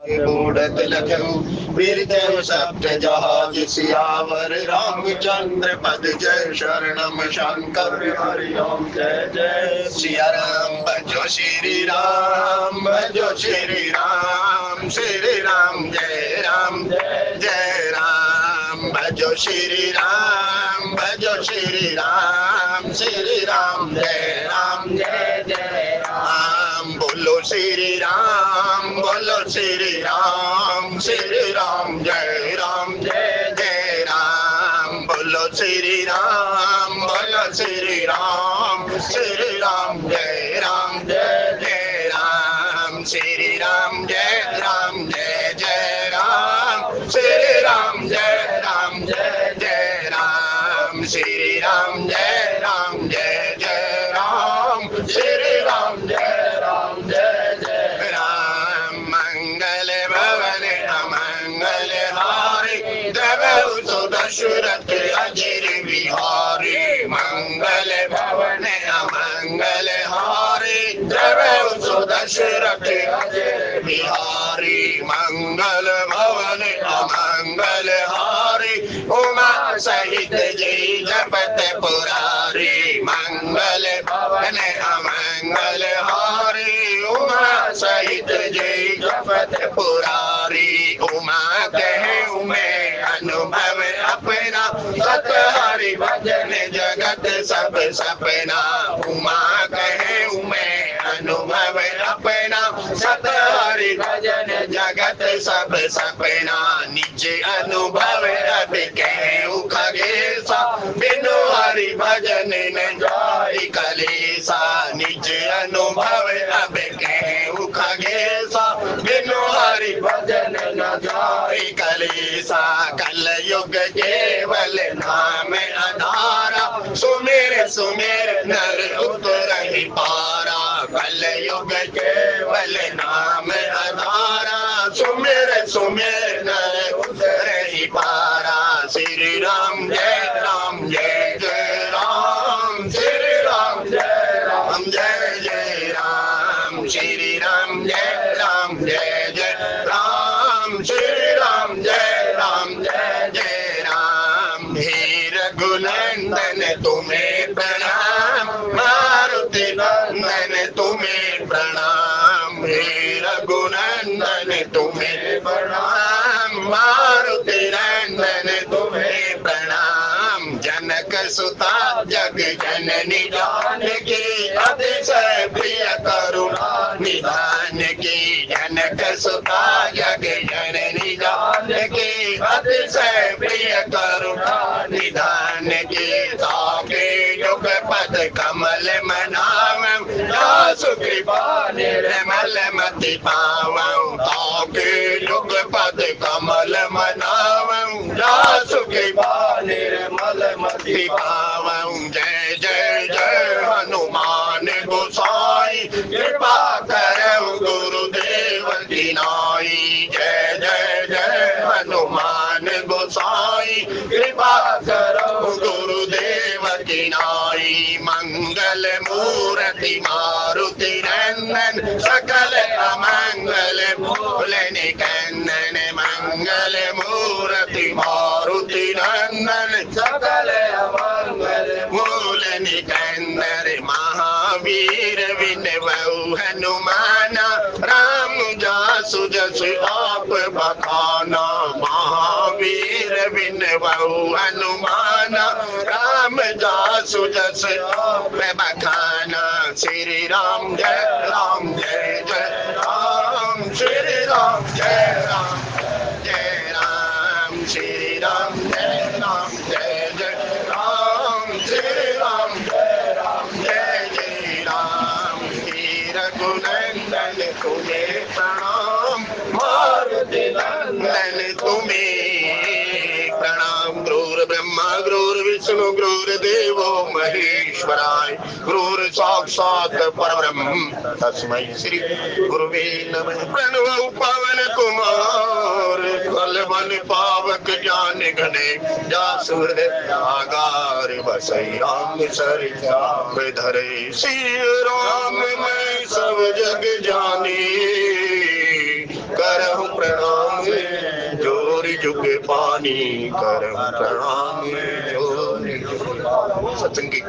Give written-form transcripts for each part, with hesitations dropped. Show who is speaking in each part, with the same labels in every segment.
Speaker 1: बूढ़त लखऊ वीर जय सप्त जहाज सियावर रामचंद्र पद जय शरणम शंकर हरि ओम जय जय सिया राम भजो श्री राम भजो श्री राम जय राम जय राम भजो श्री राम जय राम जय राम बोलो श्री राम जय राम जय राम बोलो श्री राम जय राम जय राम श्री राम जय जय राम श्री राम जय राम श्री राम जय जय राम श्री राम जय राम मंगल भवन अमंगल हारी देव दशरथ अजर बिहारी मंगल भवन अमंगल हारी देव दशरथ अजर बिहारी मंगल भवन अमंगल हारी उमा सहित जय जपत पुरारी मंगल भवन अमंगल हारी उमा सहित जय जपत पुरारी उमा कहे उमे अनुभव अपना सत हरि भजन जगत सब सपना उमा कहे उमे अनुभव अपना सत हरि भजन जगत सब सपना निज अनुभव अब कहे खगेसा बिनु हरि भजन न जाय कलेसा निज अनुभव अब कहे खगेसा बिनु हरि भजन न जाय कलेसा कल युग केवल नाम आधारा सुमेर सुमेर नर उतरहि पारा कल युग केवल नाम आधारा सुमेर सुमेर नर उतरहि पारा श्री राम जय राम श्री राम जय राम श्री राम जय राम श्री राम जय राम हे रघुनंदन तुम्हें प्रणाम मारुति नंदन तुम्हें प्रणाम हे रघुनंदन तुम्हें प्रणाम मारुति नंदन तुम्हें प्रणाम जनक सुता जग जननी जानकी अतिशय प्रिय करुणा निधान की जनक सुता जग जननी जानकी अतिशय प्रिय करुणा निधान की ताके युग पद कमल मनावं दासु कृपा निर्मल मति पावं ताके युग पद कमल मनावं दासु कृपा निर्मल मति पावं जय जय जय हनुमान गोसाई कृपा करौ गुरुदेव की नाई जय जय जय हनुमान गोसाई कृपा करौ गुरुदेव की नाई मंगल मूर्ति मारुति नंदन सकल अमंगल मूल निकंदन मंगल मूर्ति मारुति नंदन सकल अमंगल मूल निकंदन महावीर विनवौ हनुमाना राम जासु जस आप बखाना महावीर विनवौ हनुमाना राम जासु जस आप बखाना श्री राम जय राम श्री राम जय राम श्री राम जय राम श्री राम जय राम हे रघुनंदन तुम्हें प्रणाम मारुति नंदन तुम्हें प्रणाम गुरुर् ब्रह्मा गुरुर् विष्णु गुरुर्देवो महेश्वराय गुरुर् साक्षात् परब्रह्म तस्मै श्री गुरुवे नमः प्रणव पवन कुमार कलवन पावक ज्ञान घने जासुर आगार बसई राम सरिता धरे श्री राम मैं सब जग जानी करहु जुग पानी करम प्रणाम सत्संग की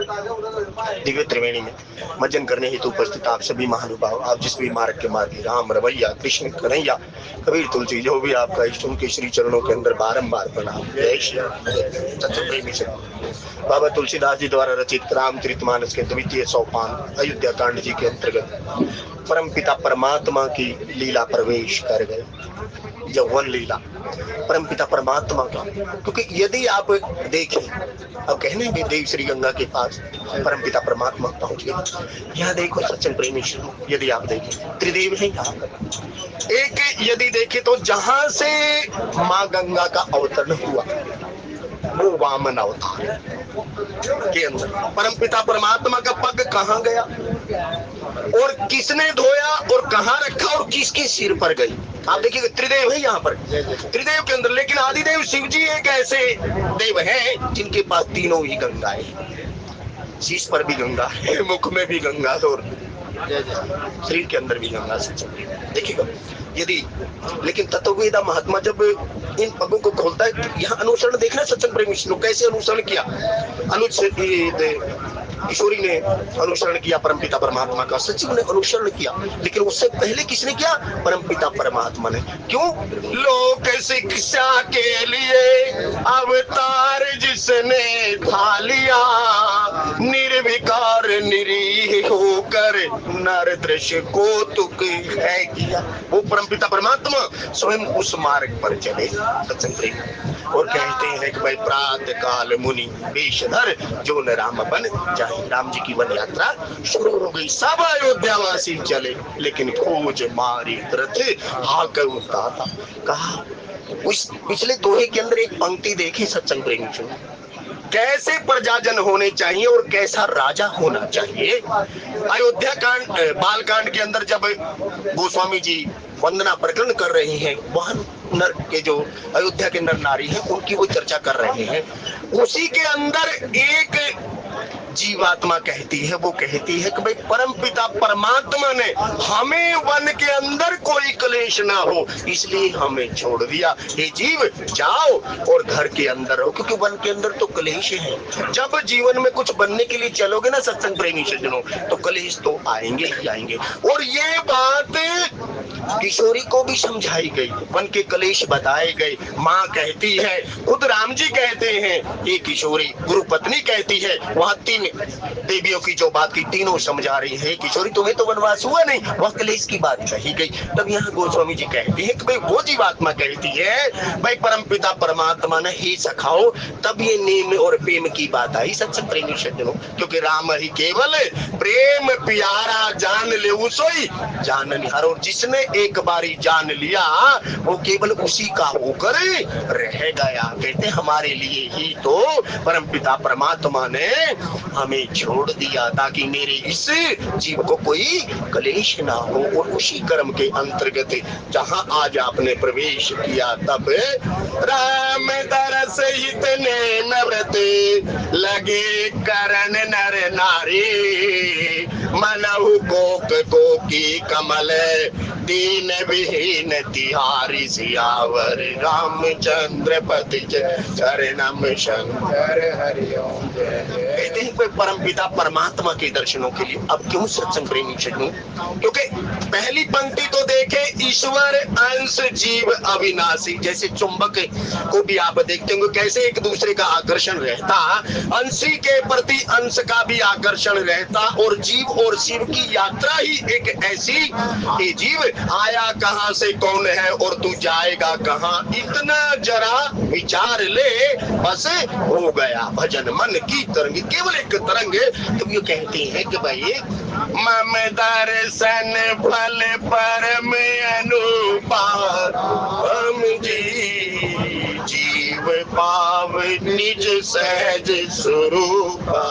Speaker 1: दिव्य त्रिवेणी में मज्जन करने हेतु उपस्थित आप सभी महानुभाव, आप जिस भी मार्ग के मार्गी, राम रवैया कृष्ण कन्हैया कबीर तुलसी जो भी आपका इष्ट, उनके श्री चरणों के अंदर बारंबार प्रणाम। जय श्री राम। सत्संग प्रेमी से बाबा तुलसीदास जी द्वारा रचित रामचरितमानस के द्वितीय सोपान अयोध्या कांड जी के अंतर्गत परम पिता परमात्मा की लीला प्रवेश कर गए। यौवन लीला परम पिता परमात्मा का, क्योंकि यदि आप देखें, अब कहने भी देव श्री गंगा के पास परम पिता परमात्मा पहुंच गए। यहाँ देखो सत्संग प्रेमी, यदि आप देखें त्रिदेव है यहाँ पर। एक यदि देखें तो जहां से माँ गंगा का अवतरण हुआ वो वामन अवतार के अंदर परम पिता परमात्मा का पग कहाँ गया और किसने धोया और कहाँ रखा और किसके सिर पर गई। आप देखिए त्रिदेव है यहाँ पर, त्रिदेव के अंदर। लेकिन आदिदेव शिव जी एक ऐसे देव हैं जिनके पास तीनों ही गंगाएं, शीश पर भी गंगा है, मुख में भी गंगा और शरीर के अंदर भी गंगा से देखिएगा यदि। लेकिन तत्ववेदा महात्मा जब इन पगों को खोलता है तो यहाँ अनुसरण देखना सत्संग प्रेमी लोग कैसे अनुसरण किया। किशोरी ने अनुसरण किया परमपिता परमात्मा का, सचिव ने अनुसरण किया, लेकिन उससे पहले किसने किया? परमपिता परमात्मा ने। क्यों? लोक शिक्षा के लिए अवतार जिसने था लिया, निर्विकार निरीह होकर नर दृश्य को तुक है किया। वो परमपिता परमात्मा स्वयं उस मार्ग पर चले सत्संग प्रेमी और कहते हैं कि भाई प्रातः काल मुनि वेशधर जो न राम बन जाए। राम जी की वन यात्रा शुरू हो गई, सब अयोध्यावासी चले, लेकिन खोज मारी रथ हाक उतारा। कहा उस पिछले दोहे के अंदर एक पंक्ति देखी सत्संग प्रेमी, कैसे प्रजाजन होने चाहिए और कैसा राजा होना चाहिए। अयोध्या कांड बाल कांड के अंदर जब गोस्वामी जी वंदना प्रकरण कर रहे हैं, वहां नर के जो अयोध्या के नर नारी हैं उनकी वो चर्चा कर रहे हैं। उसी के अंदर एक जीवात्मा कहती है, वो कहती है कि भाई परम पिता परमात्मा ने हमें वन के अंदर कोई क्लेश ना हो इसलिए हमें छोड़ दिया। हे जीव जाओ और घर के अंदर रहो, क्योंकि वन के अंदर तो क्लेश है। जब जीवन में कुछ बनने के लिए चलोगे ना सत्संग प्रेमी सज्जनों, तो क्लेश तो आएंगे ही आएंगे। और ये बात किशोरी को भी समझाई गई, वन के क्लेश बताए गए। माँ कहती है, खुद राम जी कहते हैं, ये किशोरी गुरु पत्नी कहती है, वहाँ तीन देवियों की जो बात की तीनों समझा रही है, किशोरी तुम्हें तो वनवास हुआ नहीं, वह क्लेश की बात कही गई। तब यहाँ गोस्वामी जी कहते हैं कि भाई वो जीवात्मा कहती है भाई परम पिता परमात्मा ने ही सखाओ, तब ये नेम और प्रेम की बात आई सत्संग प्रेमी सज्जनों, क्योंकि राम ही केवल प्रेम प्यारा जान ले सोई जान निहार। और जिसने एक बारी जान लिया वो केवल उसी का होकर रह गया। कहते हमारे लिए ही तो परम पिता परमात्मा ने हमें छोड़ दिया ताकि मेरे इस जीव को कोई क्लेश ना हो। और उसी कर्म के अंतर्गत जहां आज आपने प्रवेश किया, तब राम दरस हित नेम व्रत लगे करण नर नारी, मनहु को की कमल दीन विहीन तिहारी, सियावर रामचंद्र पति चरणम शंकर हरि ओम। कहते हैं कोई परम पिता परमात्मा के दर्शनों के लिए। अब क्यों सत्संग प्रेमी सज्जनों? क्योंकि पहली पंक्ति तो देखे, ईश्वर अंश जीव अविनाशी। जैसे चुंबक को भी आप देखते होंगे कैसे एक दूसरे का आकर्षण रहता, अंशी के प्रति अंश का भी आकर्षण रहता। और जीव और शिव की यात्रा ही एक ऐसी, ये जीव आया कहां से, कौन है और तू जाएगा कहां, इतना जरा विचार ले, बस हो गया भजन मन की तरंग, केवल एक तरंग। तो ये कहते हैं कि भाई मम दर्शन फल परम अनुपार, हम जीव पाव निज सहज स्वरूपा।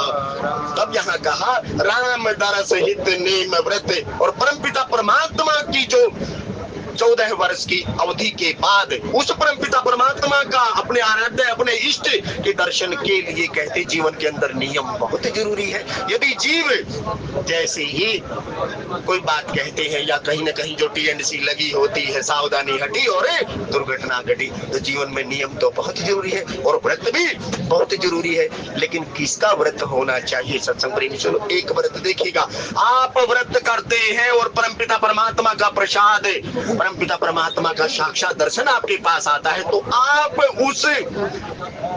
Speaker 1: तब यहाँ कहा राम दरस हित नेम व्रत, और परमपिता परमात्मा की जो 14 वर्ष की अवधि के बाद उस परमपिता परमात्मा का अपने आराध्य अपने इष्ट के दर्शन के लिए कहते जीवन के अंदर नियम बहुत जरूरी है। यदि जीव जैसे ही कोई बात कहते हैं या कहीं ना कहीं जो टीएनसी लगी होती है, सावधानी हटी और दुर्घटना घटी, तो जीवन में नियम तो बहुत जरूरी है और व्रत भी बहुत जरूरी है। लेकिन किसका व्रत होना चाहिए सत्संग प्रेमी? चलो एक व्रत देखिएगा, आप व्रत करते हैं और परमपिता परमात्मा का प्रसाद, परमपिता परमात्मा का साक्षात दर्शन आपके पास आता है, तो आप उस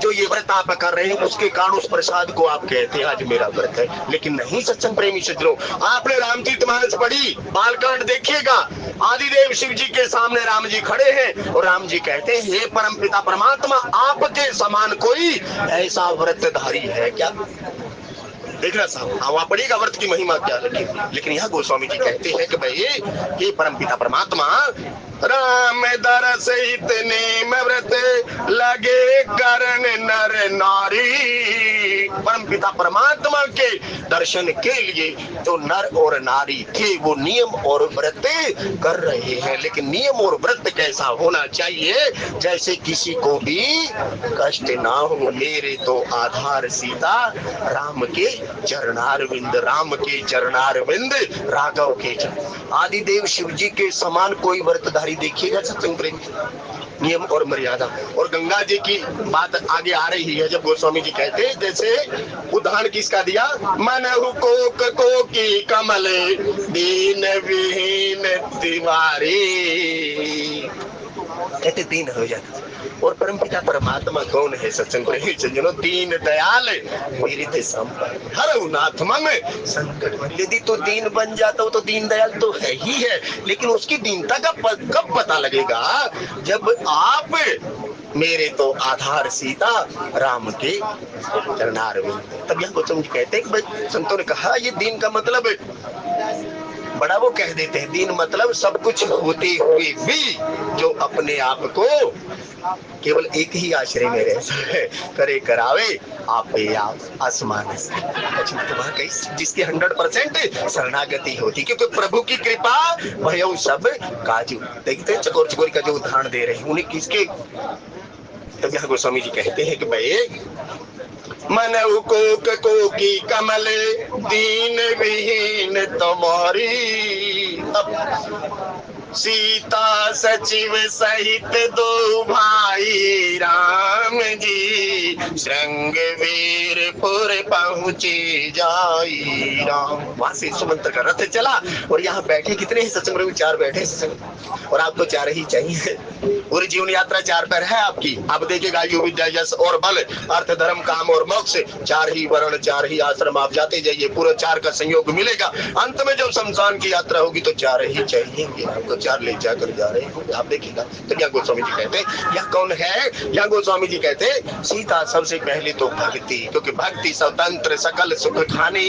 Speaker 1: जो ये व्रत आप कर रहे हैं उसके कारण उस प्रसाद को आप कहते हैं आज मेरा व्रत है। लेकिन नहीं सत्संग प्रेमी सज्जनों, आपने रामचरितमानस पढ़ी, बालकांड देखिएगा, आदिदेव शिव जी के सामने राम जी खड़े हैं और राम जी कहते हैं हे परमपिता परमात्मा, आपके समान कोई ऐसा व्रतधारी है क्या? देखना साहब, हाँ वहाँ पड़ेगा व्रत की महिमा क्या लगी। लेकिन यहाँ गोस्वामी जी कहते हैं कि भाई ये परमपिता परमात्मा राम दरस इतने में व्रत लगे करण नर नारी। परमपिता परमात्मा के दर्शन के लिए जो नर और नारी थे वो नियम और व्रत कर रहे हैं। लेकिन नियम और व्रत कैसा होना चाहिए? जैसे किसी को भी कष्ट ना हो। मेरे तो आधार सीता राम के चरणारविंद, राम के चरणारविंद, राघव के आदिदेव शिव जी के समान कोई व्रतधारी देखिएगा सत्संग प्रेम, नियम और मर्यादा। और गंगा जी की बात आगे आ रही है जब गोस्वामी जी कहते हैं, जैसे उदाहरण किसका दिया, मनहु को की कमल दीन विहीन तिवारी, कहते दीन हो जाता। और परमपिता परमात्मा कौन है सत्संग प्रेमी सज्जनों? दीन दयाल मेरे थे संपन्न हरहु नाथ मन संकट। यदि तो दीन बन जाता हो तो दीन दयाल तो है ही है, लेकिन उसकी दीनता का कब पता लगेगा? जब आप मेरे तो आधार सीता राम के चरणारविंद। तब यहाँ गौतम जी कहते हैं कि भाई संतों ने कहा ये दीन का मतलब बड़ा वो कह देते हैं, दीन मतलब सब कुछ होते हुए भी जो अपने आप को केवल एक ही आश्रय में रहता है, करे करावे आपे आप आसमान से। तो वहाँ कहीं जिसकी 100% शरणागति होती, क्योंकि प्रभु की कृपा भयो सब काजू। देखते हैं चकोर चकोरी का जो उदाहरण दे रहे हैं उन्हें किसके, तब यहाँ गोस्वामी जी कहते हैं कि भाई मनहु को की कमल दीन विहीन तुम्हारी। सीता सचिव सहित दो भाई राम जी, श्रृंगवीरपुर पहुँचे जाई राम। वहां से सुमंत्र का रथ चला और यहाँ बैठे कितने हैं सत्संग में? 4 बैठे सत्संग, और आपको 4 ही चाहिए। पूरी जीवन यात्रा 4 पैर है आपकी। आप देखिएगा आयु विद्या यश और बल, अर्थ धर्म काम और मोक्ष, 4 ही वर्ण 4 ही आश्रम, आप जाते जाइए, पूरा 4 का संयोग मिलेगा। अंत में जब शमशान की यात्रा होगी तो 4 ही चाहिए, आपको 4 ले जाकर जा रहे हो, आप देखिएगा। तो यहाँ गोस्वामी जी कहते हैं यह कौन है? यहाँ गोस्वामी जी कहते हैं सीता सबसे पहले तो भक्ति, क्योंकि भक्ति स्वतंत्र सकल सुख खाने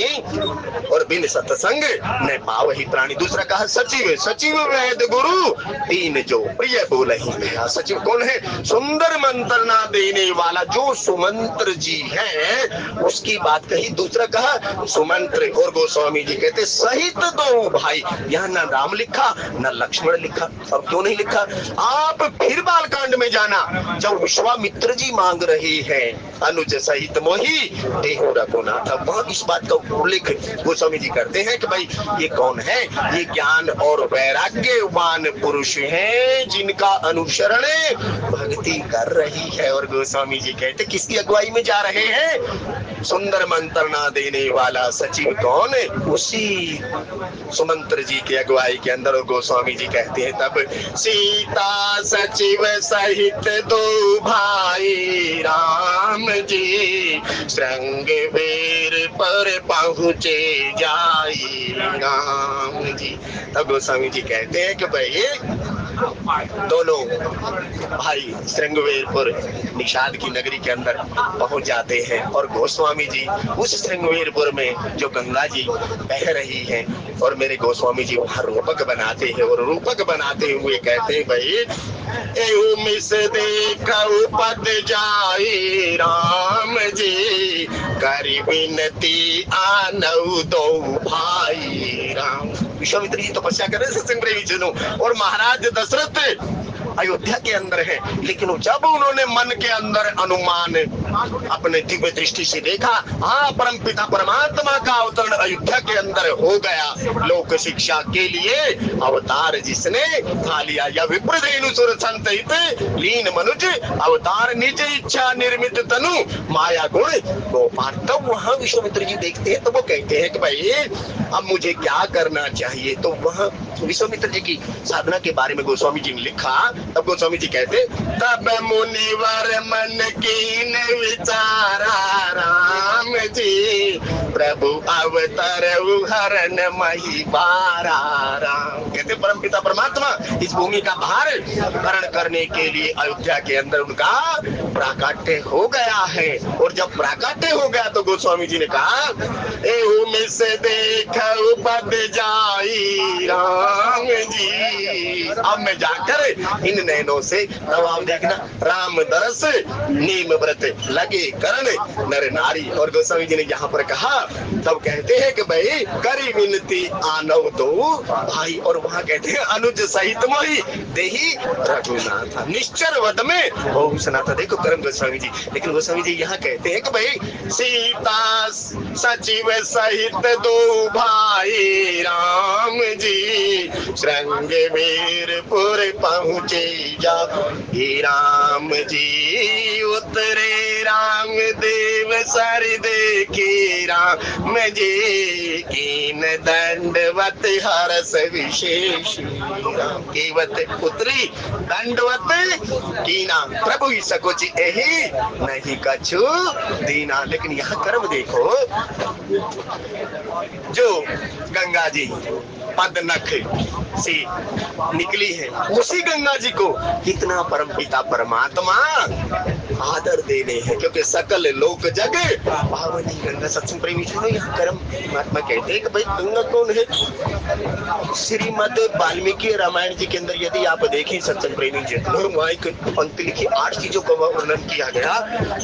Speaker 1: और बिन सत्संग न पाव ही प्राणी। दूसरा कहा सचिव, सचिव वेद गुरु तीन जो प्रिय बोल ही गया। सचिव कौन है? सुंदर मंत्रणा देने वाला जो सुमंत्र जी है उसकी बात कही। दूसरा कहा सुमंत्र, और गोस्वामी जी कहते सहित 2 भाई। यहाँ न राम लिखा न लक्ष्मण लिखा। अब क्यों नहीं लिखा? आप फिर बालकांड में जाना, जब विश्वामित्र जी मांग रहे हैं अनुज सहित मोही देहु रघुनाथ, वहां इस बात का उल्लेख गोस्वामी जी करते हैं कि भाई ये कौन है? ये ज्ञान और वैराग्यवान पुरुष हैं जिनका अनुसरण भक्ति कर रही है। और गोस्वामी जी कहते किसकी अगुवाई में जा रहे हैं? सुंदर मंत्रणा देने वाला सचिव कौन? उसी सुमंत्र जी की अगुवाई के अंदर। गोस्वामी जी कहते हैं तब सीता सचिव सहित 2 भाई राम जी, श्रृंगवीर पर पहुँचे जाई राम जी। तब गोस्वामी जी कहते हैं कि भाई दोनों भाई श्रृंगवीरपुर निषाद की नगरी के अंदर पहुंच जाते हैं। और गोस्वामी जी उस श्रृंगवीरपुर में जो गंगा जी बह रही हैं और मेरे गोस्वामी जी वहां रूपक बनाते हैं, और रूपक बनाते हुए कहते हैं भाई एहु मिस देखऊ पद जाई राम जी, करी विनती आनऊ 2 भाई राम। विश्वामित्र जी तपस्या कर रहे सत्संग प्रेमी जनों, और महाराज दशरथ अयोध्या के अंदर है। लेकिन जब उन्होंने मन के अंदर अनुमान अपने दिव्य दृष्टि से देखा, हाँ परम पिता परमात्मा का अवतरण अयोध्या के अंदर हो गया। लोक शिक्षा के लिए अवतार जिसने खा लिया, या विप्रधेनु सुर संतहित लीन मनुज अवतार निज इच्छा निर्मित तनु माया गुण गोपाल। तब वहां विश्वामित्र जी देखते हैं तो वो कहते हैं कि भाई अब मुझे क्या करना चाहिए। तो वहां विश्वामित्र जी की साधना के बारे में गोस्वामी जी ने लिखा। तब गोस्वामी जी कहते, तब मुनिवर मन कीन विचारा राम जी प्रभु अवतर हरण मही बारा राम। कहते परम पिता परमात्मा इस भूमि का भार हरण करने के लिए अयोध्या के अंदर उनका प्राकट्य हो गया है। और जब प्राकट्य हो गया तो गोस्वामी जी ने कहा, एहू में से देख पद जाई राम जी। अब मैं जाकर इन नैनों से, तब आप देखना, राम दरस नीम व्रत लगे करण नर नारी। और गोस्वामी जी ने यहाँ पर कहा, तब कहते हैं कि भाई करी विनती आनव दो भाई। और वहां कहते हैं अनुज सहित मोहि देही रघुनाथ निश्चर वद में हो सुनाता। देखो कर्म गोस्वामी जी। लेकिन गोस्वामी जी यहाँ कहते हैं कि भाई सीता सचिव सहित दो भाई राम जी श्रृंग वीरपुर पहुँचे जा हे राम जी। उतरे राम देव सर देखे राम जी कीन दंडवत हरस विशेष राम केवत उतरी दंडवत कीना प्रभु ही सकुच यही नहीं कछु दीना। लेकिन यहाँ कर्म देखो, जो गंगा जी पदनख से निकली है, उसी गंगा जी को कितना परम पिता परमात्मा आदर देने हैं, क्योंकि सकल लोक जग पावनी गंगा। सत्संग प्रेमी जनों, यहाँ कर्म महात्मा कहते हैं कि भाई गंगा कौन है। श्रीमद वाल्मीकि रामायण जी के अंदर यदि आप देखें सत्संग प्रेमी जनों, वहाँ एक पंक्ति लिखी, 8 चीजों का वर्णन किया गया।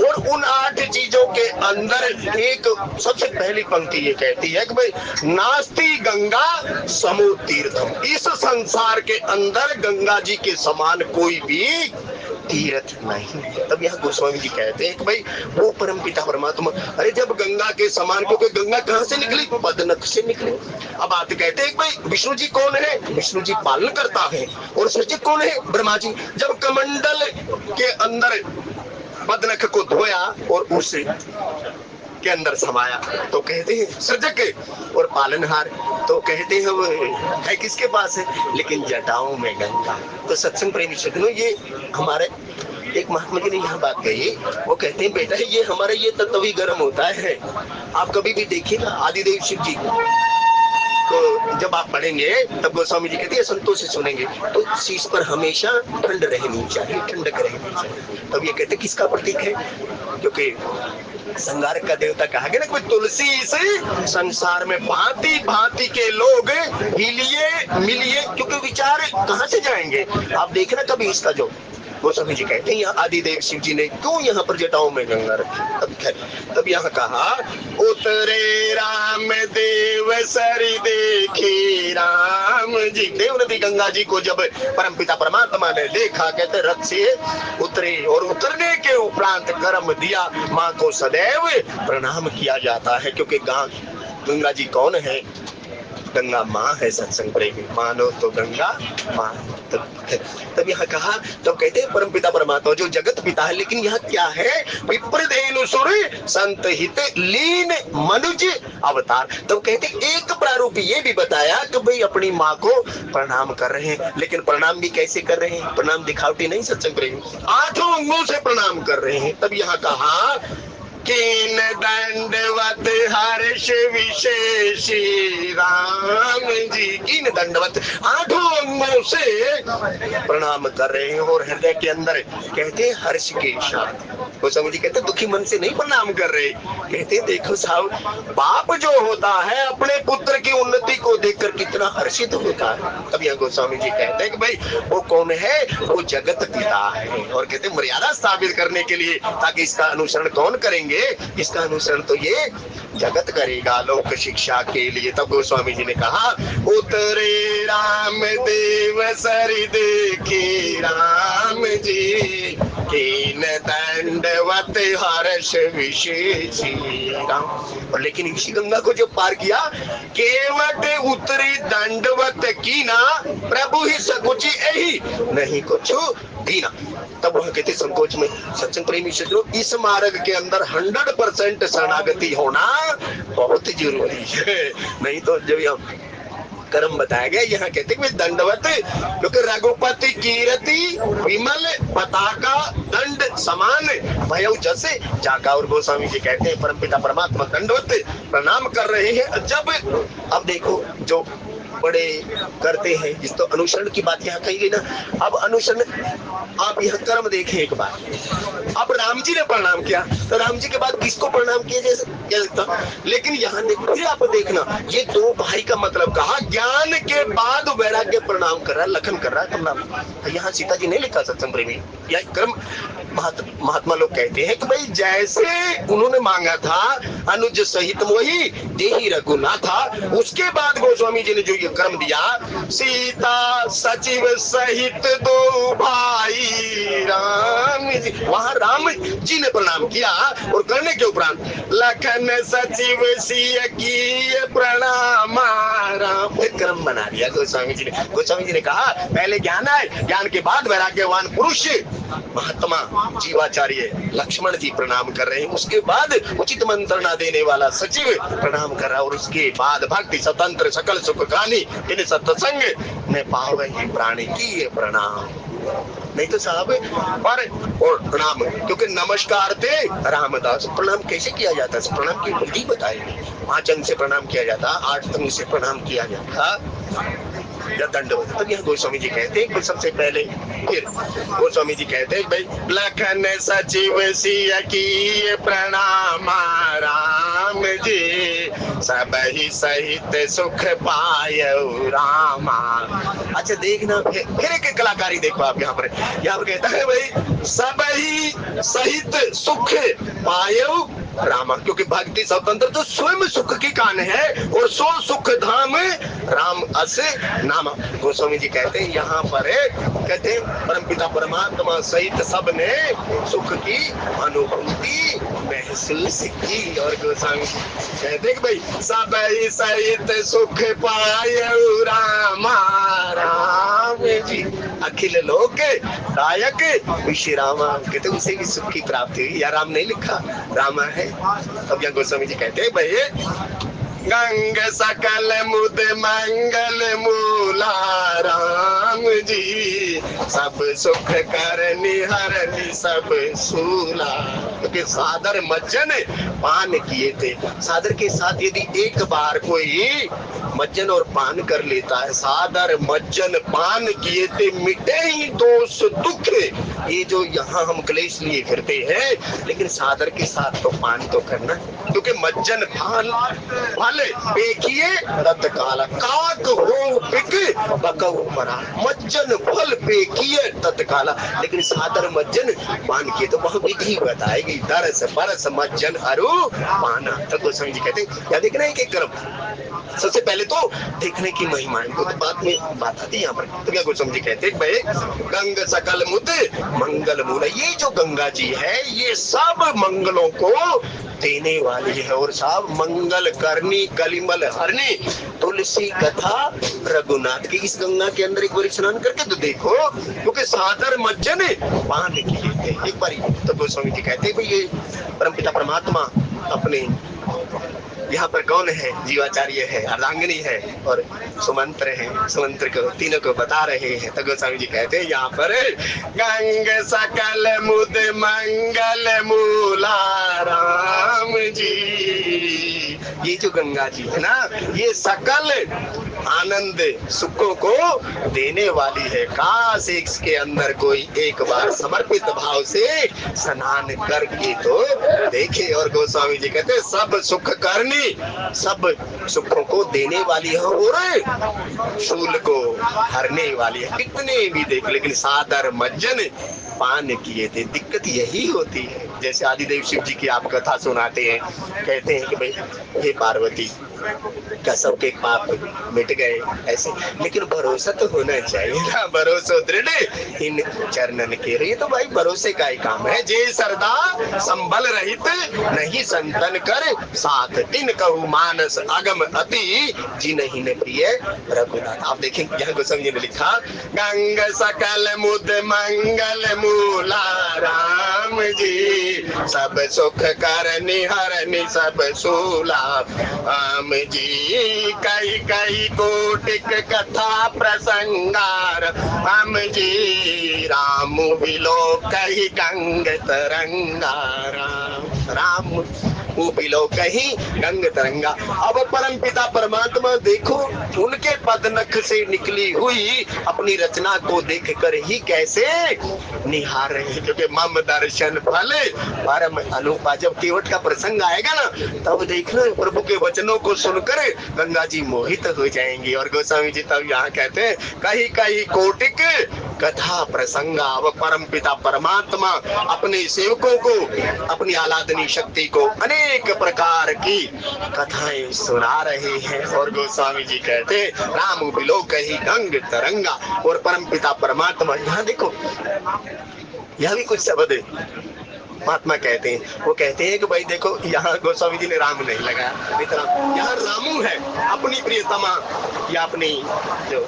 Speaker 1: और उन 8 चीजों के अंदर एक सबसे पहली पंक्ति ये कहती है कि भाई नास्ति गंगा समो तीर्थम। इस संसार के अंदर गंगा जी के समान कोई भी तीर्थ नहीं। तब यहाँ गोस्वामी जी कहते हैं कि भाई वो परम पिता परमात्मा, अरे जब गंगा के समान, क्योंकि गंगा कहाँ से निकली, पदनख से निकली। अब आते कहते हैं कि भाई विष्णु जी कौन है, विष्णु जी पालन करता है। और सृजक कौन है, ब्रह्मा जी। जब कमंडल के अंदर पदनख को धोया और उसे के अंदर समाया तो कहते हैं सृजक। और पालनहार तो कहते हैं वो है किसके पास है, लेकिन जटाओं में गंगा। तो सत्संग प्रेमी सज्जनों, ये हमारे एक महात्मा जी ने यहाँ बात कही। वो कहते हैं बेटा ये हमारा ये तभी गर्म होता है। आप कभी भी देखिएगा आदिदेव शिव जी तो जब आप पढ़ेंगे तब गोस्वामी जी कहते हैं संतोष से सुनेंगे तो शीश पर हमेशा ठंड रहनी चाहिए, ठंडक रहनी चाहिए। तब ये कहते किसका प्रतीक है, क्योंकि संगारक का देवता कहा गया ना कि तुलसी से संसार में भांति भांति के लोग हिलिए मिलिए, क्योंकि विचार कहाँ से जाएंगे। आप देखना कभी इसका जो गोस्वामी जी कहते हैं यहाँ आदिदेव शिव जी ने क्यों यहाँ पर जटाओं में गंगा रखी। तब यहाँ कहा उतरे राम देव सरी देखी राम जी। देव नदी गंगा जी को जब परम पिता परमात्मा ने देखा, कहते रथ से उतरे और उतरने के उपरांत कर्म दिया। माँ को सदैव प्रणाम किया जाता है, क्योंकि गंगा जी कौन है, गंगा माँ है। सत्संग प्रेमी मानो तो गंगा माँ। तब यहाँ कहा, तब कहते हैं परम पिता परमात्मा जो जगत पिता है। लेकिन यहाँ क्या है, विप्रधेनु सुर संत हित लीन मनुज अवतार। तब कहते एक प्रारूप ये भी बताया कि भाई अपनी माँ को प्रणाम कर रहे हैं, लेकिन प्रणाम भी कैसे कर रहे हैं, प्रणाम दिखावटी नहीं सत्संग प्रेमी, 8 अंगों से प्रणाम कर रहे हैं। तब यहाँ कहा कीन दंडवत हर्ष विशेषी राम जी। कीन दंडवत 8 अंगों से प्रणाम कर रहे हैं और हृदय के अंदर कहते हैं हर्ष के साथ। गोस्वामी जी कहते दुखी मन से नहीं प्रणाम कर रहे, कहते देखो साहब, बाप जो होता है अपने पुत्र की उन्नति को देखकर कितना हर्षित होता है। तब यह गोस्वामी जी कहते हैं कि भाई वो कौन है, वो जगत पिता है। और कहते मर्यादा स्थापित करने के लिए, ताकि इसका अनुसरण कौन करेंगे, इसका अनुसरण तो ये जगत करेगा लोक शिक्षा के लिए। तब गोस्वामी जी ने कहा उतरे राम देव सरि देखी राम जी, कीन दंडवत हर्ष विशेषी राम। और लेकिन इसी गंगा को जो पार किया, केवट उतरी दंडवत कीना, प्रभु ही सकुची यही नहीं कुछ दीना। तब वह कहते संकोच में सत्संग प्रेमी जो इस मार्ग के अंदर 100% शरणागति होना बहुत जरूरी है। नहीं तो जब हम कर्म बताया गया, यहाँ कहते हैं दंडवत, क्योंकि रघुपति कीर्ति विमल पताका दंड समान भयउ जैसे जाका। और गोस्वामी जी कहते हैं परमपिता परमात्मा दंडवत प्रणाम कर रहे हैं। जब अब देखो जो बड़े करते हैं, जिस तो अनुसरण की बात यहाँ कही गई ना। अब अनुसरण, आप यह कर्म देखें एक बार। अब राम जी ने प्रणाम किया, तो राम जी के बाद किसको प्रणाम किया जा सकता? लेकिन यहाँ देखो, फिर आप देखना, ये दो भाई का मतलब कहा, ज्ञान के बाद वैराग्य प्रणाम कर रहा है, लखन कर रहा है प्रणाम। यहाँ सीता जी नहीं लिखा सत्संग प्रेमी, यह कर्म महात्मा लोग कहते हैं कि भाई जैसे उन्होंने मांगा था अनुज सहित मोही देही रघुनाथा, उसके बाद गोस्वामी जी ने जो ये कर्म दिया, सीता सचिव सहित दो भाई राम जी, वहां राम जी ने प्रणाम किया। और करने के उपरांत लखन सचिव सिय की प्रणाम राम, फिर कर्म बना दिया गोस्वामी जी ने। गोस्वामी जी ने कहा पहले ज्ञान है, ज्ञान के बाद वैराग्यवान पुरुष महात्मा जीवाचार्य लक्ष्मण जी प्रणाम कर रहे हैं, उसके बाद उचित मंत्रणा देने वाला सचिव प्रणाम कर रहा है, और उसके बाद भक्ति स्वतंत्र सकल सुख गानी इन सत्संग में पावे प्राणी की प्रणाम। नहीं तो साहब और प्रणाम, क्योंकि नमस्कार थे रामदास। प्रणाम कैसे किया जाता है, प्रणाम की विधि बताएंगे। 5 अंग से प्रणाम किया जाता, 8 अंग से प्रणाम किया जाता या दंडवत। तब यहाँ गोस्वामी जी कहते हैं कि सबसे पहले, फिर गोस्वामी जी कहते हैं भाई लखन सचिव सिय की प्रणाम राम जी, सब ही सहित सुख पायउ रामा। अच्छा देखना, फिर एक कलाकारी देखो आप यहाँ पर कहता है भाई सब ही सहित सुख पायउ रामा, क्योंकि भक्ति स्वतंत्र तो स्वयं सुख की कान है, और सो सुख धाम राम अस नामा। गोस्वामी जी कहते हैं यहाँ पर कहते हैं परमपिता परमात्मा सहित सब ने सुख की अनुभूति महसूस की। और गोस्वामी कहते हैं भाई सब ही सहित सुख पायउ रामा राम जी, अखिल लोक दायक विश्व रामा। कहते उसे भी सुख की प्राप्ति हुई, या राम नहीं लिखा, रामा है। अब यहाँ गोस्वामी जी कहते हैं भाई गंग सकल मुद मंगल मूला राम जी, सब सुख करनी हरनी सब सूला। क्योंकि सादर मज्जन पान किए थे, सादर के साथ यदि एक बार कोई मज्जन और पान कर लेता है, सादर मज्जन पान किए थे मिटे ही दोष दुख। ये जो यहाँ हम क्लेश लिए फिरते हैं, लेकिन सादर के साथ तो पान तो करना, क्योंकि मज्जन फल पेखिए तत्काल काक हो पिक बकऊ मरा। मज्जन फल पेखिए तत्काल, लेकिन सादर मज्जन पान किए तो वह विधि बताएगी, दरस बरस मज्जन अरु पाना। तो गोस्वामी जी कहते हैं क्या देखना है कि कर्म सबसे पहले तो देखने की महिमा है, तो बाद में बात आती है यहाँ पर। तो क्या गोस्वामी जी कहते हैं भाई गंग सकल मुद मंगल मूल, ये जो गंगा जी है ये सब मंगलों को देने वाली है, और सब मंगल करनी कलिमल हरनी तुलसी कथा रघुनाथ की। इस गंगा के अंदर एक बार स्नान करके तो देखो, क्योंकि सादर मज्जन पान किए एक बार। तो गोस्वामी जी कहते हैं भाई ये परमपिता परमात्मा अपने यहाँ पर कौन है, जीवाचार्य है, अर्धांगिनी है और सुमंत्र है, सुमंत्र को तीनों को बता रहे हैं। तो गोस्वामी जी कहते हैं यहाँ पर गंग सकल मुद मंगल मूला राम जी, ये जो गंगा जी है ना, ये सकल आनंद सुखों को देने वाली है। काश इसके अंदर कोई एक बार समर्पित भाव से स्नान करके तो देखे। और गोस्वामी जी कहते सब सुख करनी, सब सुखों को देने वाली है और शूल को हरने वाली है। कितने भी देख, लेकिन सादर मज्जन पान किए थे। दिक्कत यही होती है। जैसे आदिदेव शिव जी की आप कथा सुनाते हैं, कहते हैं कि भाई हे पार्वती का सबके पाप मिट गए ऐसे, लेकिन भरोसा तो होना चाहिए ना। भरोसा दृढ़ इन चरणन के रही, तो भाई भरोसे का ही काम है। जे सरदा संबल रहित नहीं संतन कर साथ, तिन कहु मानस अगम अति जिनहि ने प्रिय रघुनाथ। आप देखें यहाँ गोस्वामी जी ने लिखा, गंग सकल मुद मंगल मूला राम जी, सब सुख करनि हरनि सब सूला राम जी। कई कई कोटिक कथा प्रसंगार राम जी, राम बिलो कही गंग तरंगा राम बिलो कहीं गंग तरंगा। अब परम पिता परमात्मा देखो उनके पदनख से निकली हुई अपनी रचना को देखकर ही कैसे निहार रहे हैं, क्योंकि मम दर्शन फल परम अनुपा। जब केवट का प्रसंग आएगा ना, तब देखना प्रभु के वचनों को सुनकर गंगा जी मोहित हो जाएंगी। और गोस्वामी जी तब यहाँ कहते हैं, कहीं कहीं कोटिक कथा प्रसंगा। अब परम पिता परमात्मा अपने सेवकों को अपनी आलादनी शक्ति को अनेक प्रकार की कथाएं सुना रहे हैं। और गोस्वामी जी कहते हैं, राम बिलो कही गंग तरंगा। और परम पिता परमात्मा यहाँ देखो, यह भी कुछ शब्द महात्मा कहते हैं। वो कहते हैं कि भाई देखो, यहाँ गोस्वामी जी ने राम नहीं लगाया, इतना यहाँ रामू है अपनी प्रियतमा या अपनी जो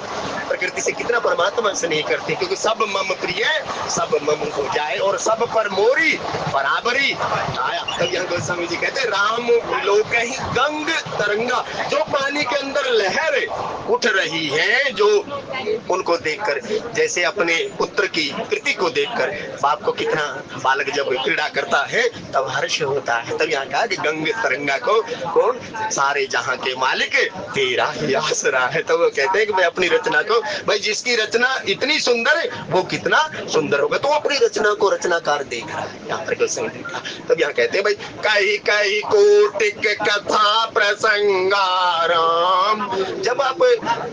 Speaker 1: प्रकृति से कितना परमात्मा स्नेह करते हैं, क्योंकि सब मम प्रिय सब मम हो जाए और सब पर मोरी बराबरी आया। तब यहाँ गोस्वामी जी कहते हैं, राम लोक ही गंग तरंगा। जो पानी के अंदर लहर उठ रही है, जो उनको देखकर, जैसे अपने पुत्र की कृति को देखकर बाप को कितना बालक जब क्रीड़ा करता है तब हर्ष होता है। तब यहाँ कहा कि गंग तरंगा को कौन, सारे जहां के मालिक तेरा ही आसरा है। तो वो कहते हैं कि मैं अपनी रचना को, भाई जिसकी रचना इतनी सुंदर है वो कितना सुंदर होगा, तो अपनी रचना को रचनाकार देख रहा है। यहाँ पर तब यहाँ कहते हैं, भाई कई कई कोटिक कथा प्रसंगाराम। जब आप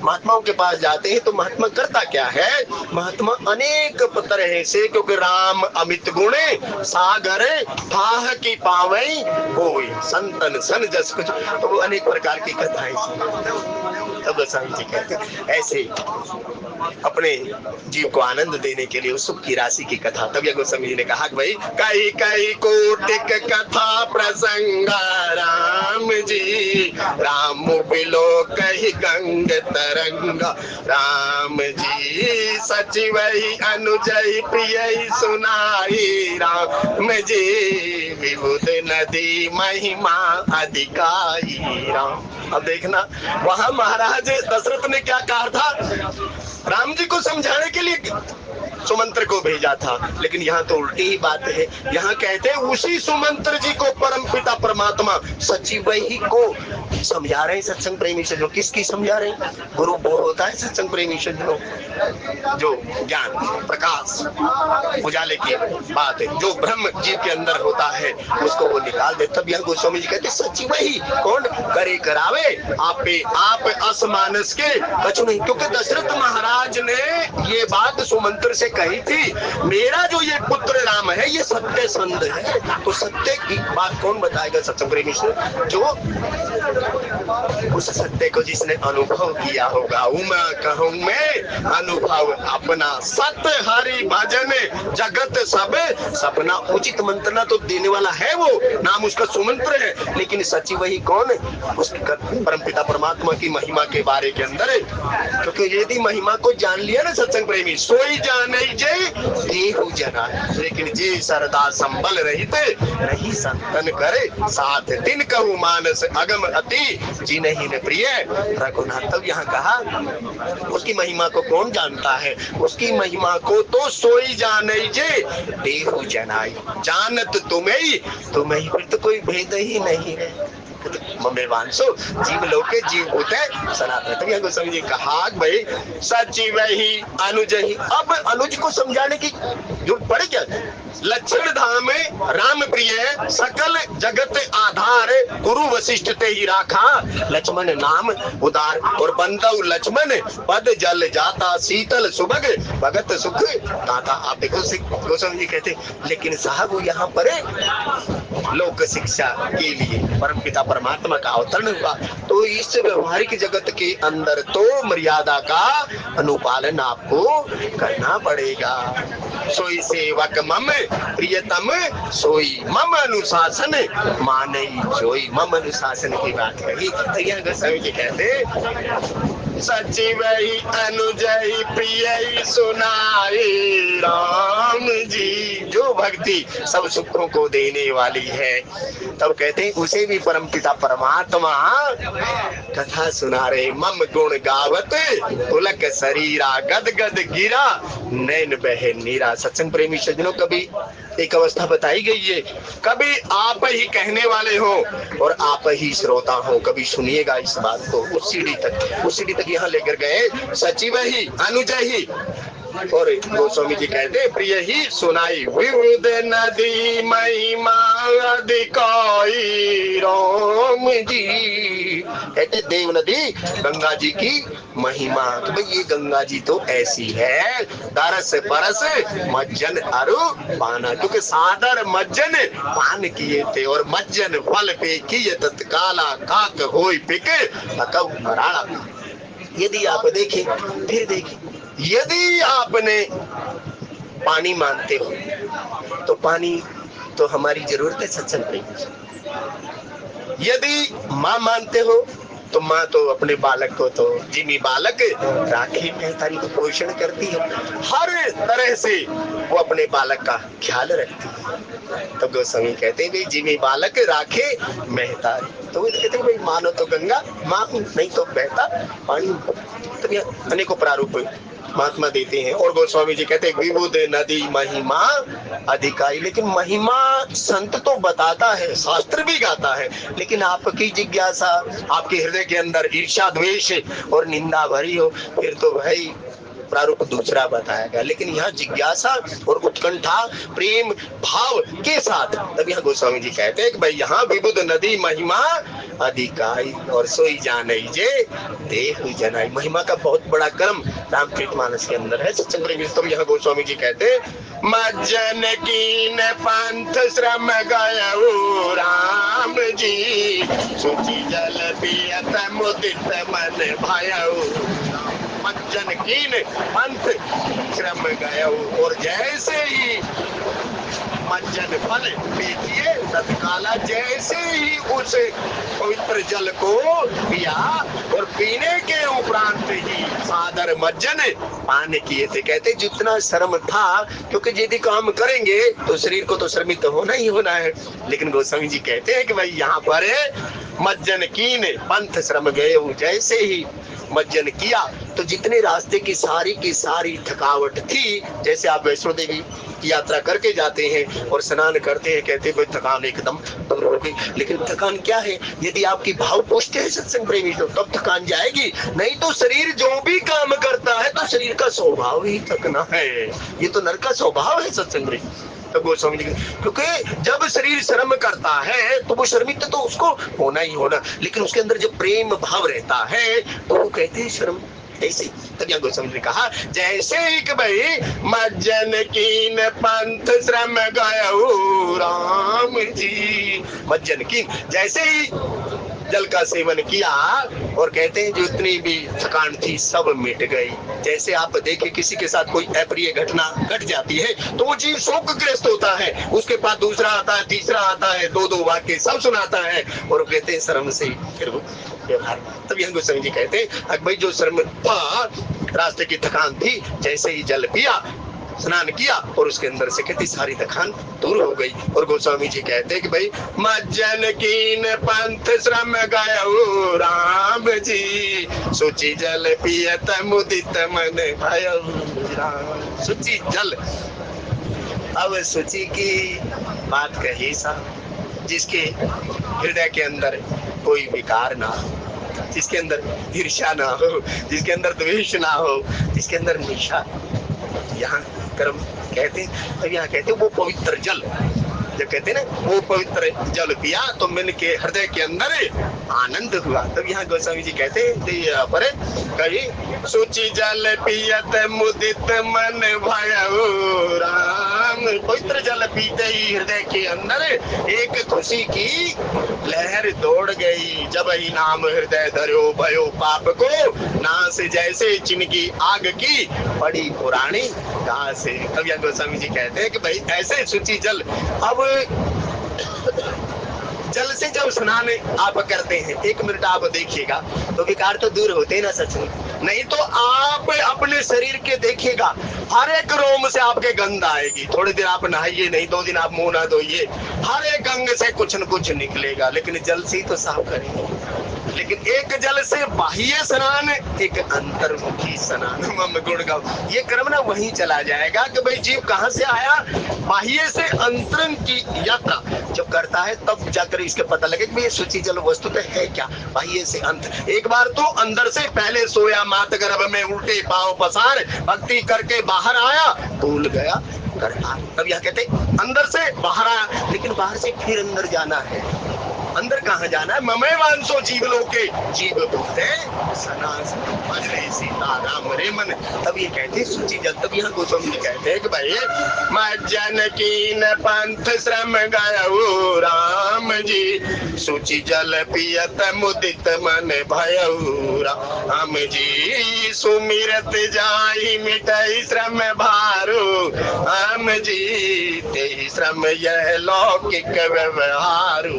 Speaker 1: महात्माओं के पास जाते हैं तो महात्मा करता क्या है, महात्मा अनेक तरह से, क्योंकि राम अमित गुणे सागर थाह की पावई होई संतन सन जस कुछ, तो वो अनेक प्रकार की कथाएं तब गोस्वामी जी कहते हैं ऐसे अपने जीव को आनंद देने के लिए उस सुख की राशि की कथा। तब यह गोस्वामी जी ने कहा कि भाई कई कई कोटिक कथा प्रसंगा राम जी, राम बिलो कही गंग तरंगा राम जी, सचिव अनुजय प्रिय सुनाई राम जी, विबुध नदी महिमा अधिकाई राम। अब देखना वहां महाराज दशरथ ने क्या कहा था, राम जी को समझाने के लिए सुमंत्र को भेजा था, लेकिन यहाँ तो उल्टी ही बात है। यहाँ कहते हैं उसी सुमंत्र जी को परम पिता परमात्मा सचिव ही को समझा रहे हैं सत्संग प्रेमी से। जो किसकी समझा रहे हैं, गुरु वो होता है सत्संग प्रेमी से जो ज्ञान प्रकाश उजाले की बात है, जो ब्रह्म जीव के अंदर होता है उसको वो निकाल दे। तब यह गोस्वामी जी कहते सचिव ही कौन करे करावे आप असमानस के कछु नहीं। क्योंकि दशरथ महाराज ने ये बात सुमंत्र से कही थी, मेरा जो ये पुत्र राम है ये सत्य संध है। तो सत्य की बात कौन बताएगा सत्संग प्रेमी से, जो उस सत्य को जिसने अनुभव किया होगा। उमा कहूं मैं अनुभव अपना, सत्य हरि भजन जगत सब सपना। उचित मंत्रणा तो देने वाला है, वो नाम उसका सुमंत्र है, लेकिन सचिव ही कौन है, उसका परमपिता परमात्मा की महिमा के बारे के अंदर। क्योंकि यदि महिमा को जान लिया ना सत्संग प्रेमी, सोई जाने जय देहु जना, लेकिन जे सरदा संबल रहित नहीं संतन करे साथ, दिन कहूँ मानस अगम अति जिनहि ने प्रिय रघुनाथ। तब यहाँ कहा उसकी महिमा को कौन जानता है, उसकी महिमा को तो सोई जाने जे देहु जनाई, जानत तुम्हें फिर तो कोई भेद ही नहीं है। ममे वांसो जीव लोके जीव भूते सनातन। तभी गोस्वामी जी कहा भाई सचिव ही अनुज ही। अब अनुज को समझाने की जरूरत पड़े क्या? लक्षण धाम राम प्रिय सकल जगत आधार गुरु वशिष्ठ ते ही राखा लक्ष्मण नाम उदार। और बंदव लक्ष्मण पद जल जाता शीतल सुभग भगत सुख दाता। आप देखो गोस्वामी जी कहते लेकिन साहब वो यहाँ पर लोक शिक्षा के लिए परमपिता परमात्मा का अवतरण हुआ, तो इस व्यवहारिक जगत के अंदर तो मर्यादा का अनुपालन आपको करना पड़ेगा। सोई सेवक मम प्रियतम सोई मम अनुशासन माने जोई। मम अनुशासन की बात कही तो यह गोस्वामी जी कहते सचिव ही अनुज ही प्रिय ही सुनाए राम जी। जो भक्ति सब सुखों को देने वाली है, तब कहते हैं उसे भी परमपिता परमात्मा कथा सुना रहे। मम गुण गावत पुलक शरीरा गद गद गिरा नैन बहे नीरा। सत्संग प्रेमी सज्जनों, कभी एक अवस्था बताई गई है, कभी आप ही कहने वाले हो और आप ही श्रोता हो। कभी सुनिएगा इस बात को। उस सीढ़ी तक यहाँ लेकर गए सचिव ही अनुज ही। और गोस्वामी जी कहते प्रिय ही सुनाई विविध नदी महिमा अधिकाई राम जी। कहते देव नदी गंगा जी की महिमा। तो भाई ये गंगा जी तो ऐसी है दरस परस मज्जन अरु पाना। क्योंकि सादर मज्जन पान किए थे और मज्जन फल पे किए तत्काला काक होई पिके अकब हराड़ा। यदि आप देखें फिर देखें, यदि आपने पानी मानते हो तो पानी तो हमारी जरूरत है सत्संग प्रेमी। यदि माँ मानते हो तो माँ तो अपने बालक को तो जिमी बालक राखी महतारी को पोषण करती है, हर तरह से वो अपने बालक का ख्याल रखती है। तो गोस्वामी कहते हैं भाई जिमी बालक राखे महतारी। तो कहते हैं भाई मानो तो गंगा माँ, नहीं तो बहता पानी। तो अनेकों प्रारूप महात्मा देते हैं। और गोस्वामी जी कहते हैं विबुध नदी महिमा अधिकारी। लेकिन महिमा संत तो बताता है, शास्त्र भी गाता है, लेकिन आपकी जिज्ञासा, आपके हृदय के अंदर ईर्ष्या द्वेष और निंदा भरी हो, फिर तो भाई प्रारूप दूसरा बताएगा। लेकिन यहाँ जिज्ञासा और उत्कंठा प्रेम भाव के साथ, तब यहाँ गोस्वामी जी कहते हैं कि भाई यहाँ विबुध नदी महिमा अधिकाई और सोई जाने जे देह जनाई। महिमा का बहुत बड़ा क्रम रामचरितमानस के अंदर है। सत्संग तब यहाँ गोस्वामी जी कहते मज्जन कीन पंथ श्रम गयो राम जी सुचि जल पियत मुदित मन भयउ। मज्जन कीन पंथ श्रम गयो। और जैसे ही मज्जन फल पीजिए तत्काला, जैसे ही उस पवित्र जल को पिया और पीने के उपरांत ही सादर मज्जन पान किए थे। कहते जितना श्रम था, क्योंकि यदि काम करेंगे तो शरीर को तो श्रमित होना ही होना है। लेकिन गोस्वामी जी कहते हैं कि भाई यहाँ पर मज्जन कीन पंथ श्रम गए। जैसे ही मज्जन किया तो जितने रास्ते की सारी थकावट थी, जैसे आप वैष्णो देवी की यात्रा करके जाते हैं और स्नान करते हैं, कहते हैं थकान एकदम दूर हो गई। लेकिन थकान क्या है? यदि आपकी भाव पुष्ट है सत्संग प्रेमी तो तब थकान जाएगी, नहीं तो शरीर जो भी काम करता है तो शरीर का स्वभाव ही थकना है। ये तो नर का स्वभाव है सत्संग प्रेमी। तो गोस्वामी जी, क्योंकि जब शरीर श्रम करता है तो वो श्रमित तो उसको होना ही होना, लेकिन उसके अंदर जब प्रेम भाव रहता है तो वो कहते हैं श्रम ऐसे। तब गोस्वामी ने कहा जैसे एक भाई मज्जन कीन पंथ श्रम गयो राम जी। मज्जन कीन, जैसे ही जल का सेवन किया और कहते हैं जितनी भी थकान थी सब मिट गई। जैसे आप देखें किसी के साथ कोई अप्रिय घटना घट जाती है तो वो जीव शोकग्रस्त होता है, उसके पास दूसरा आता है, तीसरा आता है, दो वाक्य सब सुनाता है और कहते हैं शर्म से फिर वो व्यवहार। तब यह गोस्वामी जी कहते हैं भाई जो शर्म था, रास्ते की थकान थी, जैसे ही जल पिया स्नान किया और उसके अंदर से कहती सारी थकान दूर हो गई। और गोस्वामी जी कहते हैं कि भाई मज्जन कीन पंथ श्रम गयो राम जी सुचि जल पियत मुदित मन भयउ। सुचि जल, अब सुचि की बात कही सा, जिसके हृदय के अंदर कोई विकार ना हो, जिसके अंदर ईर्ष्या ना हो, जिसके अंदर द्वेष ना हो, जिसके अंदर निशा, यहाँ कर्म कहते, तब यहाँ कहते वो पवित्र जल, जब कहते ना वो पवित्र जल पिया तो मन के हृदय के अंदर आनंद हुआ। तब यहाँ गोस्वामी जी कहते पर कही सूची जल पियत मुदित मन भयउ राम। पवित्र जल पीते ही हृदय के अंदर एक खुशी की लहर दौड़ गई। जब ही नाम हृदय धरो भयो पाप को नाश, जैसे चिनकी आग की पड़ी पुरानी घास। तब यहाँ गोस्वामी जी कहते हैं कि भाई ऐसे सूची जल, अब जल से जब स्नान आप करते हैं 1 मिनट आप देखिएगा तो विकार तो दूर होते हैं ना सच में, नहीं तो आप अपने शरीर के देखिएगा हर एक रोम से आपके गंध आएगी। थोड़ी देर आप नहाइए नहीं, 2 दिन आप मुंह ना धोइए, हर एक अंग से कुछ न कुछ निकलेगा, लेकिन जल से ही तो साफ करेंगे। लेकिन एक जल से बाह्य स्नान, एक अंतर्मुखी स्नान, मम गुण गाओ, ये क्रम ना वहीं चला जाएगा कि भाई जीव कहाँ से आया, बाह्य से अंतरंग की यात्रा जब करता है तब जाकर इसके पता लगे कि ये सूची जल वस्तु तो है क्या, बाह्य से अंत। एक बार तो अंदर से पहले सोया मात गर्भ में उल्टे पांव पसार, भक्ति करके बाहर आया भूल गया करता। तब यह कहते अंदर से बाहर आया, लेकिन बाहर से फिर अंदर जाना है। अंदर कहाँ जाना है, ममे वांसो जीव लोके, जीव बोलते सनास भजरे सीता राम रे मन। तब ये कहते सूची जल। तब यहाँ गोस्वामी जी कहते हैं कि भाई मैं जानकी न पंथ श्रम गयऊ राम जी, सूची जल पियत मुदित मन भयऊ राम जी, सुमिरत जाहि मिटई श्रम भारू राम जी, तेहि श्रम यह लौकिक व्यवहारू।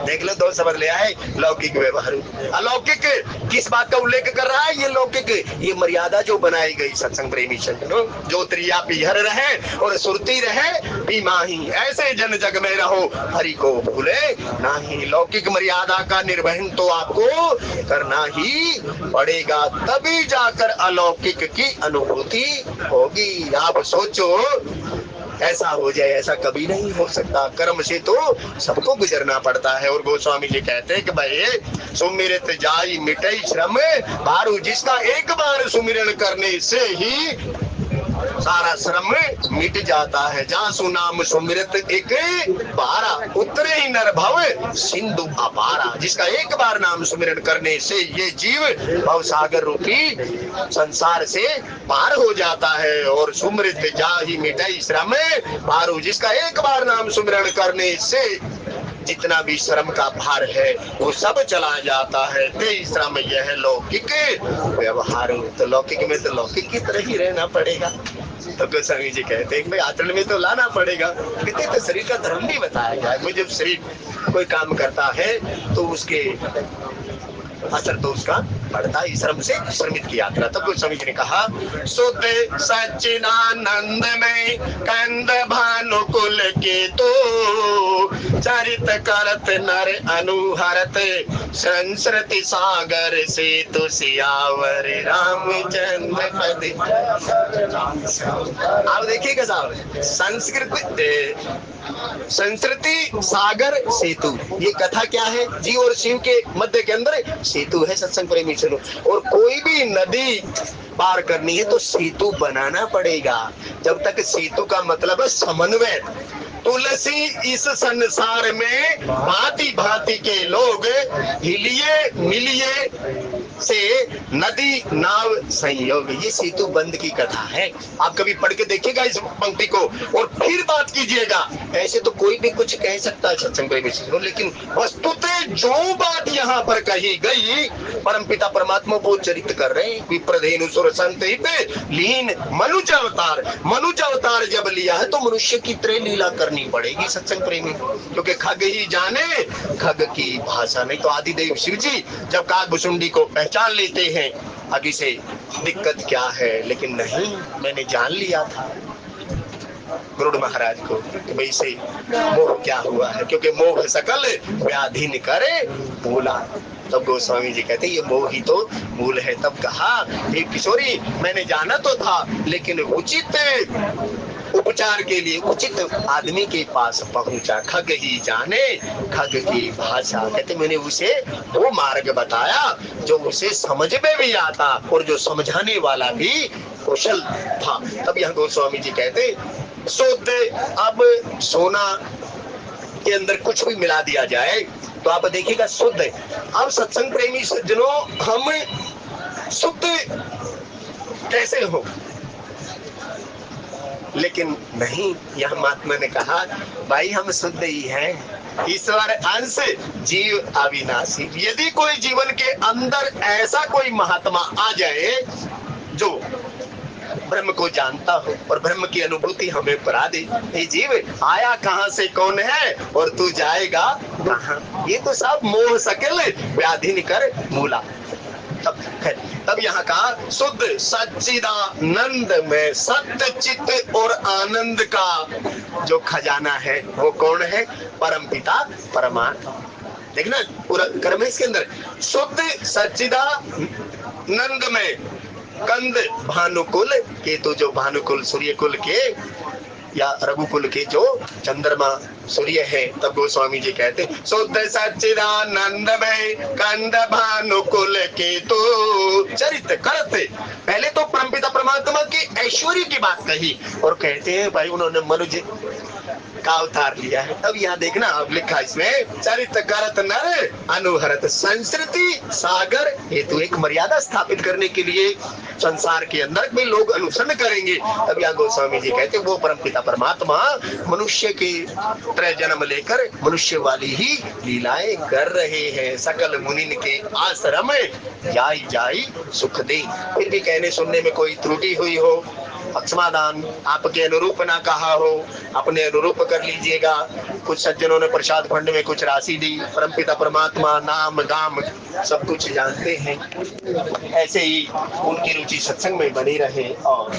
Speaker 1: देख लो 2 शब्द ले आए, लौकिक व्यवहार। अलौकिक किस बात का उल्लेख कर रहा है, ये लौकिक ये मर्यादा जो बनाई गई सत्संग प्रेमी चंदनो, जो त्रिया पिहर रहे और सुरती रहे पीमाही, ऐसे जन जग में रहो हरि को भूले नाही। लौकिक मर्यादा का निर्वहन तो आपको करना ही पड़ेगा, तभी जाकर अलौकिक की अनुभूति होगी। आप सोचो ऐसा हो जाए, ऐसा कभी नहीं हो सकता। कर्म से तो सबको गुजरना पड़ता है। और गोस्वामी जी कहते हैं कि भाई सुमिरत जाई मिटई श्रम भारू, जिसका एक बार सुमिरन करने से ही सारा श्रम मिट जाता है। जहाँ सुनाम सुमिरत एक बारा, उतरे ही नर भव सिंधु अपारा, जिसका एक बार नाम सुमिरन करने से ये जीव भव सागर रूपी संसार से पार हो जाता है। और सुमिरत जाहि मिटई श्रम भारू, जिसका एक बार नाम सुमिरन करने से जितना भी श्रम का भार है वो सब चला जाता है। ते श्रम यह लौकिक व्यवहार, तो लौकिक में तो लौकिक की तरह ही रहना पड़ेगा। तो गोस्वामी जी कहते हैं भाई आचरण में तो लाना पड़ेगा। कहते तो शरीर का धर्म भी बताया गया है। जब शरीर कोई काम करता है तो उसके असर तो उसका पड़ता है, श्रम से श्रमित की यात्रा। तब गोस्वामी जी ने कहा शुद्ध सच्चिदानंद में कंद भानुकुल के तो चरित करत नर अनुहरत संस्कृति सागर से तो सियावर रामचंद्र पद। आप देखिएगा साहब, संस्कृति सागर सेतु, ये कथा क्या है, जीव और शिव के मध्य के अंदर सेतु है सत्संग प्रेमी चलो। और कोई भी नदी पार करनी है तो सेतु बनाना पड़ेगा। जब तक सेतु का मतलब है समन्वय। तुलसी इस संसार में भांति भांति के लोग हिलिए मिलिए से नदी नाव संयोग, ये सेतु बंद की कथा है। आप कभी पढ़ के देखिएगा इस पंक्ति को और फिर बात कीजिएगा। ऐसे तो कोई भी कुछ कह सकता है सत्संग प्रेमी, लेकिन वस्तुतः जो बात यहाँ पर कही गई परमपिता परमात्मा को चरित कर रहे हैं। विप्रधेनु सुर संत लीन मनुज अवतार, मनुज अवतार जब लिया है तो मनुष्य की तरह लीला करनी पड़ेगी सत्संग प्रेमी, क्योंकि खग ही जाने खग की भाषा। नहीं तो आदिदेव शिव जी जब कागभुसुंडी को पहचान लेते हैं आगे से दिक्कत क्या है, लेकिन नहीं मैंने जान लिया था गरुड़ महाराज को कि भाई से मोह क्या हुआ है, क्योंकि मोह सकल व्याधि न करे बोला। तब गोस्वामी जी कहते ये मोह ही तो मूल है। तब कहा हे किशोरी मैंने जाना तो था, लेकिन उपचार के लिए उचित आदमी के पास पहुंचा। खग ही जाने खग की भाषा, कहते मैंने उसे वो मार्ग बताया जो उसे समझ में भी आता और जो समझाने वाला भी कुशल था। तब यहाँ गोस्वामी जी कहते शुद्ध, अब सोना के अंदर कुछ भी मिला दिया जाए तो आप देखिएगा शुद्ध है। अब सत्संग प्रेमी सज्जनों, हम शुद्ध कैसे हो? लेकिन नहीं, यह महात्मा ने कहा भाई हम शुद्ध ही हैं, ईश्वर अंश जीव अविनाशी। यदि कोई जीवन के अंदर ऐसा कोई महात्मा आ जाए जो ब्रह्म को जानता हो और ब्रह्म की अनुभूति हमें करा दे, ये जीव आया कहाँ से, कौन है और तू जाएगा कहाँ, ये तो सब मोह सकल व्याधि कर मूला। तब यहाँ कहा शुद्ध सच्चिदानंद में सत्य चित्त और आनंद का जो खजाना है वो कौन है? परम पिता परमात्मा। देखना पूरा कर्म है इसके अंदर। शुद्ध सच्चिदानंद में कंद भानुकुल के, तो जो भानुकुल सूर्यकुल के या रघुकुल के जो चंद्रमा सूर्य है, तब गोस्वामी जी कहते शुद्ध सच्चिदानंद में कंद भानुकुल के तो चरित करते। पहले तो परमपिता परमात्मा के ऐश्वर्य की बात कही और कहते हैं भाई उन्होंने मनुष्य का अवतार लिया है। अब यहाँ देखना, अब लिखा इसमें चरित करत नर अनुहरत संस्कृति सागर हेतु, एक मर्यादा स्थापित करने के लिए संसार के अंदर भी लोग अनुसरण करेंगे। अब यहाँ गोस्वामी जी कहते वो परमपिता परमात्मा मनुष्य के तरह जन्म लेकर मनुष्य वाली ही लीलाएं कर रहे हैं। सकल मुनिन के आश्रम जाई जाई सुख दे। फिर भी कहने सुनने में कोई त्रुटि हुई हो, क्षमादान, आपके अनुरूप ना कहा हो, अपने अनुरूप कर लीजिएगा। कुछ सज्जनों ने प्रसाद फंड में कुछ राशि दी, परमपिता परमात्मा नाम गाम सब कुछ जानते हैं। ऐसे ही उनकी रुचि सत्संग में बनी रहे और